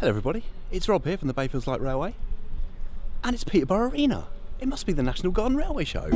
Hello everybody, it's Rob here from the Bayfields Light Railway, and it's Peterborough Arena. It must be the National Garden Railway Show.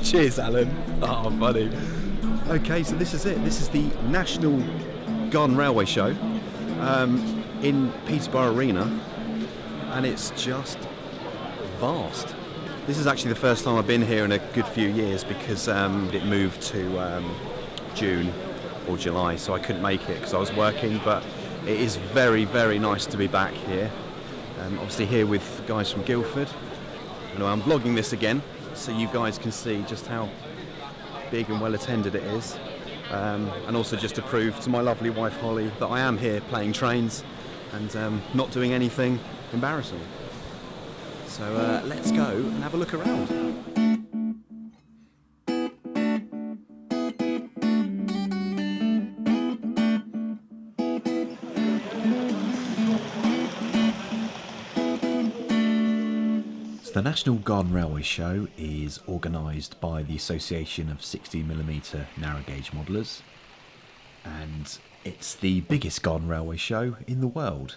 Cheers, Alan. Oh, funny. Okay, so this is it. This is the National Garden Railway Show in Peterborough Arena, and it's just vast. This is actually the first time I've been here in a good few years because it moved to June or July, so I couldn't make it because I was working, but it is very, very nice to be back here. Obviously here with guys from Guildford. Anyway, I'm vlogging this again so you guys can see just how big and well attended it is, and also just to prove to my lovely wife Holly that I am here playing trains and not doing anything embarrassing. So let's go and have a look around. The National Garden Railway Show is organised by the Association of 16mm Narrow Gauge Modellers, and it's the biggest garden railway show in the world.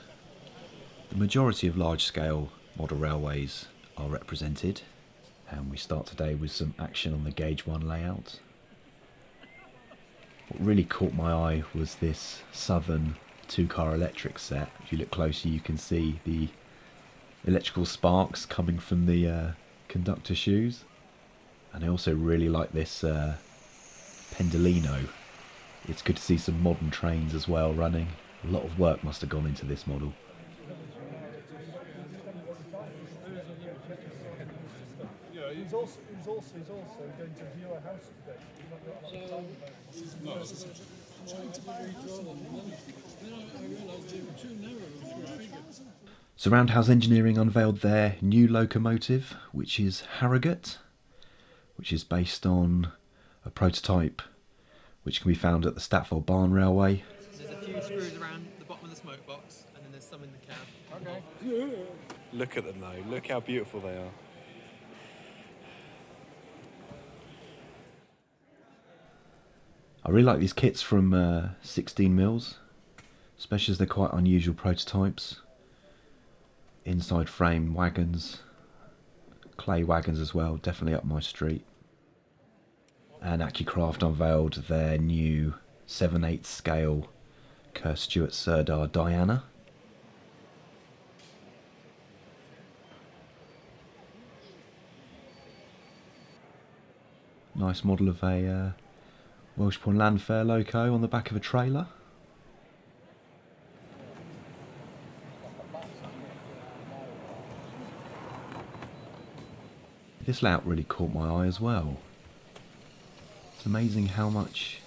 The majority of large-scale model railways are represented, and we start today with some action on the Gauge 1 layout. What really caught my eye was this Southern two-car electric set. If you look closer you can see the electrical sparks coming from the conductor shoes, and I also really like this Pendolino. It's good to see some modern trains as well running. A lot of work must have gone into this model. He's also going to view a house today. So Roundhouse Engineering unveiled their new locomotive, which is Harrogate, which is based on a prototype which can be found at the Statfold Barn Railway. There's a few screws around the bottom of the smoke box, and then there's some in the cab. Okay. Look at them though, look how beautiful they are. I really like these kits from 16mm, especially as they're quite unusual prototypes. Inside frame wagons, clay wagons as well, definitely up my street. And AccuCraft unveiled their new 7/8 scale Kerr Stuart Sirdar Diana. Nice model of a Welshbourne Landfair loco on the back of a trailer. This layout really caught my eye as well. It's amazing how much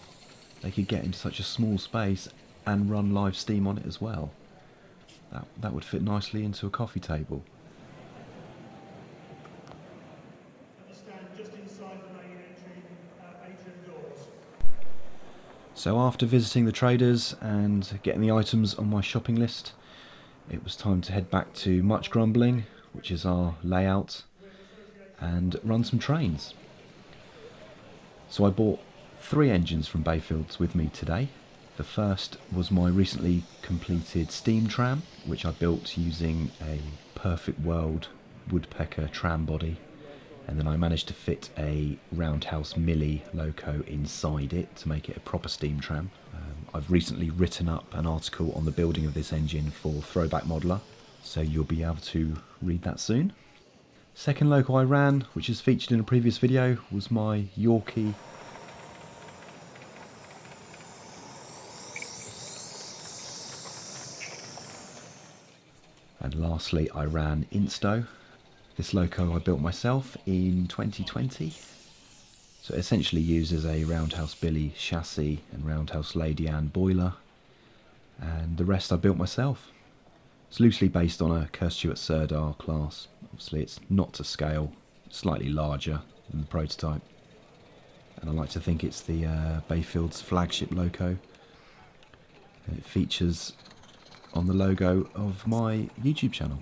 they could get into such a small space and run live steam on it as well. That would fit nicely into a coffee table. So after visiting the traders and getting the items on my shopping list, it was time to head back to Much Grumbling, which is our layout, and run some trains. So I bought 3 engines from Bayfields with me today. The first was my recently completed steam tram, which I built using a Perfect World woodpecker tram body, and then I managed to fit a Roundhouse Millie loco inside it to make it a proper steam tram. I've recently written up an article on the building of this engine for Throwback Modeller, so you'll be able to read that soon. Second loco I ran, which is featured in a previous video, was my Yorkie and lastly I ran Insto. This loco I built myself in 2020. So it essentially uses a Roundhouse Billy chassis and Roundhouse Lady Anne boiler, and the rest I built myself. It's loosely based on a Kerr Stuart Sirdar class. Obviously it's not to scale, slightly larger than the prototype. And I like to think it's the Bayfields flagship loco. and it features on the logo of my YouTube channel.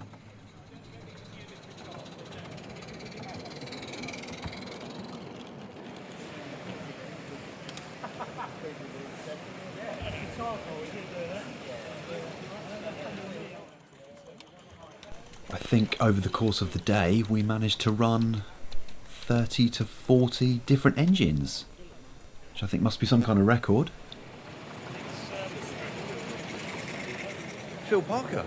I think over the course of the day we managed to run 30 to 40 different engines, which I think must be some kind of record. Phil Parker,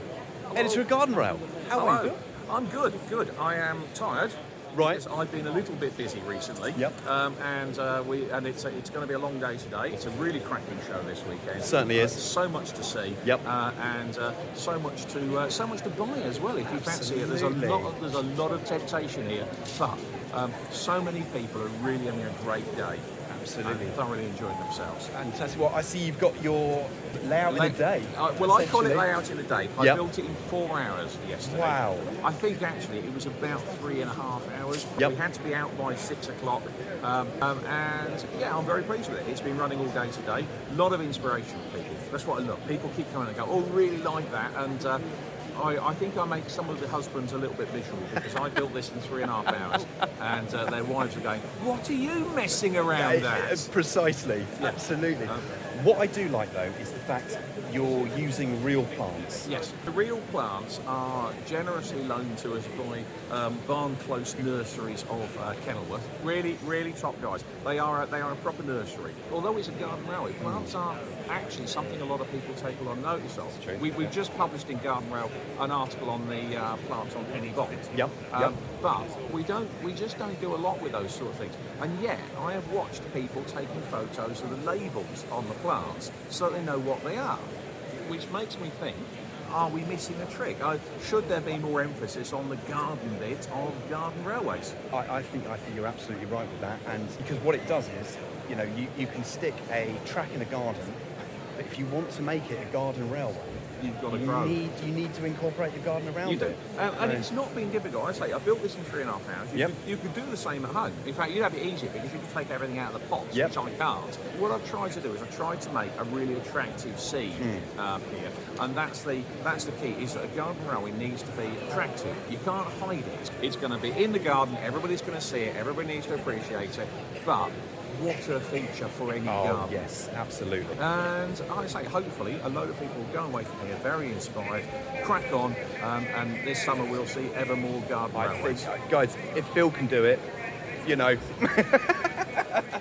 editor of GardenRail. How are you? I'm good. I am tired. Right. Because I've been a little bit busy recently. Yep. And it's going to be a long day today. It's a really cracking show this weekend. Certainly is. So much to see. Yep. And so much to buy as well. If you fancy it, there's a lot of temptation here. But so many people are really having a great day. Absolutely. And thoroughly enjoying themselves. Fantastic. Well, I see you've got your layout in a day. Well, I call it layout in a day. I built it in 4 hours yesterday. Wow. I think actually it was about 3.5 hours. Yep. We had to be out by 6 o'clock. And yeah, I'm very pleased with it. It's been running all day today. A lot of inspiration for people. That's what I love. People keep coming and go, oh, really like that. And I think I make some of the husbands a little bit miserable because I built this in 3.5 hours and their wives are going, what are you messing around at? Precisely, Yeah. Absolutely. What I do like though is the fact you're using real plants. Yes, the real plants are generously loaned to us by Barn Close Nurseries of Kenilworth. Really, really top guys. They are a proper nursery. Although it's a GardenRail, plants are actually something a lot of people take a lot of notice of. That's true. We've just published in GardenRail an article on the plants on Penny Bond. Yep. But we just don't do a lot with those sort of things. And yet, I have watched people taking photos of the labels on the plants so they know what they are, which makes me think, are we missing a trick? Should there be more emphasis on the garden bit of garden railways? I think you're absolutely right with that, and because what it does is, you can stick a track in a garden, but if you want to make it a garden railway, You've got to grow. You need to incorporate the garden around You do. it. And it's not been difficult. I say, I built this in 3.5 hours. Yep. You could do the same at home. In fact, you'd have it easier because you could take everything out of the pots, Yep. which I can't. What I've tried to do is I've tried to make a really attractive seed here. And that's the key, is that a garden railway needs to be attractive. You can't hide it. It's going to be in the garden, everybody's going to see it, everybody needs to appreciate it. But what a feature for any garden. Yes, absolutely. And I say, hopefully, a load of people will go away from here very inspired, crack on, and this summer we'll see ever more garden I railways. think, guys, if Phil can do it,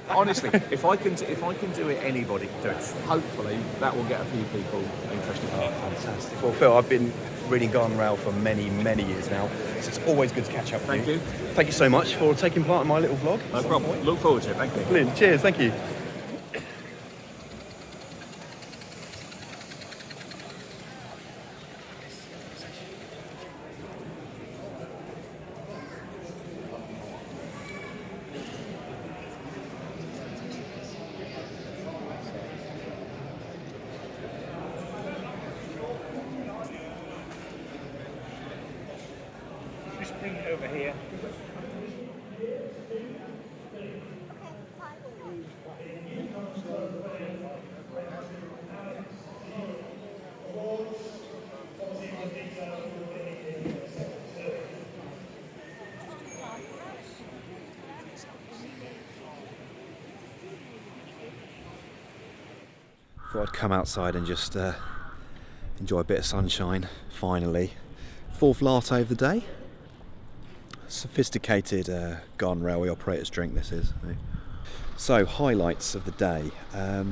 Honestly, if I can do it, anybody can do it. Hopefully, that will get a few people interested. Fantastic. Well, Phil, I've been reading GardenRail for many, many years now, so it's always good to catch up with Thank you. Thank you so much for taking part in my little vlog. No problem. Look forward to it. Thank you. Brilliant. Cheers. Thank you. Just bring it over here. Thought I'd come outside and just enjoy a bit of sunshine, finally. Fourth latte of the day. Sophisticated garden railway operator's drink this is. So, highlights of the day. I'll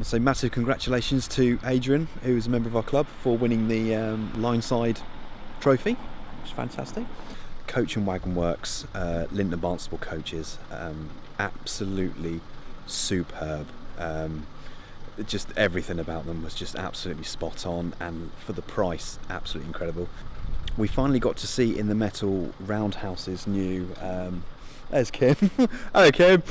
say massive congratulations to Adrian, who is a member of our club, for winning the Lineside trophy, which is fantastic. Coach and Wagon Works, Linton Barnstable coaches, absolutely superb. Just everything about them was just absolutely spot on, and for the price, absolutely incredible. We finally got to see in the metal Roundhouse's new. There's Kim. Hello, Kim.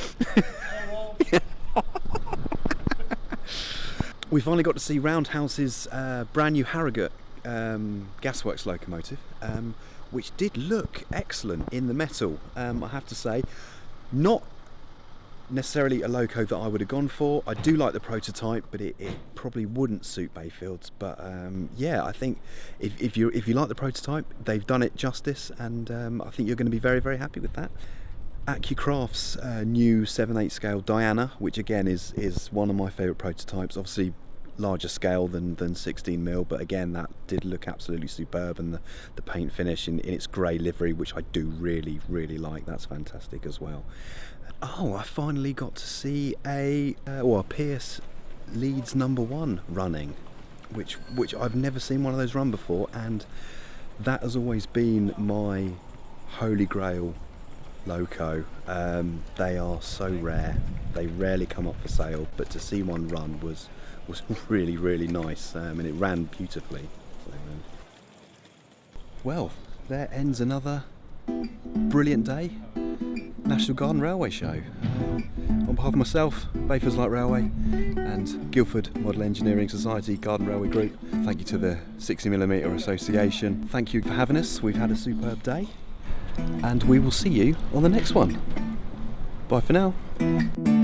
We finally got to see Roundhouse's brand new Harrogate gasworks locomotive, which did look excellent in the metal. I have to say, not necessarily a loco that I would have gone for. I do like the prototype, but it probably wouldn't suit Bayfields. But yeah, I think if you like the prototype, they've done it justice, and I think you're going to be very, very happy with that. AccuCraft's new 7/8 scale Diana, which again is one of my favourite prototypes. Obviously larger scale than 16mm, but again that did look absolutely superb, and the paint finish in its grey livery, which I do really, really like, that's fantastic as well. Oh, I finally got to see a Pierce Leeds #1 running, which I've never seen one of those run before, and that has always been my holy grail loco. They are so rare, they rarely come up for sale, but to see one run was really, really nice, and it ran beautifully. So, well, there ends another brilliant day. National Garden Railway Show. On behalf of myself, Bayfields Light Railway, and Guildford Model Engineering Society, Garden Railway Group, thank you to the 60mm Association. Thank you for having us. We've had a superb day, and we will see you on the next one. Bye for now.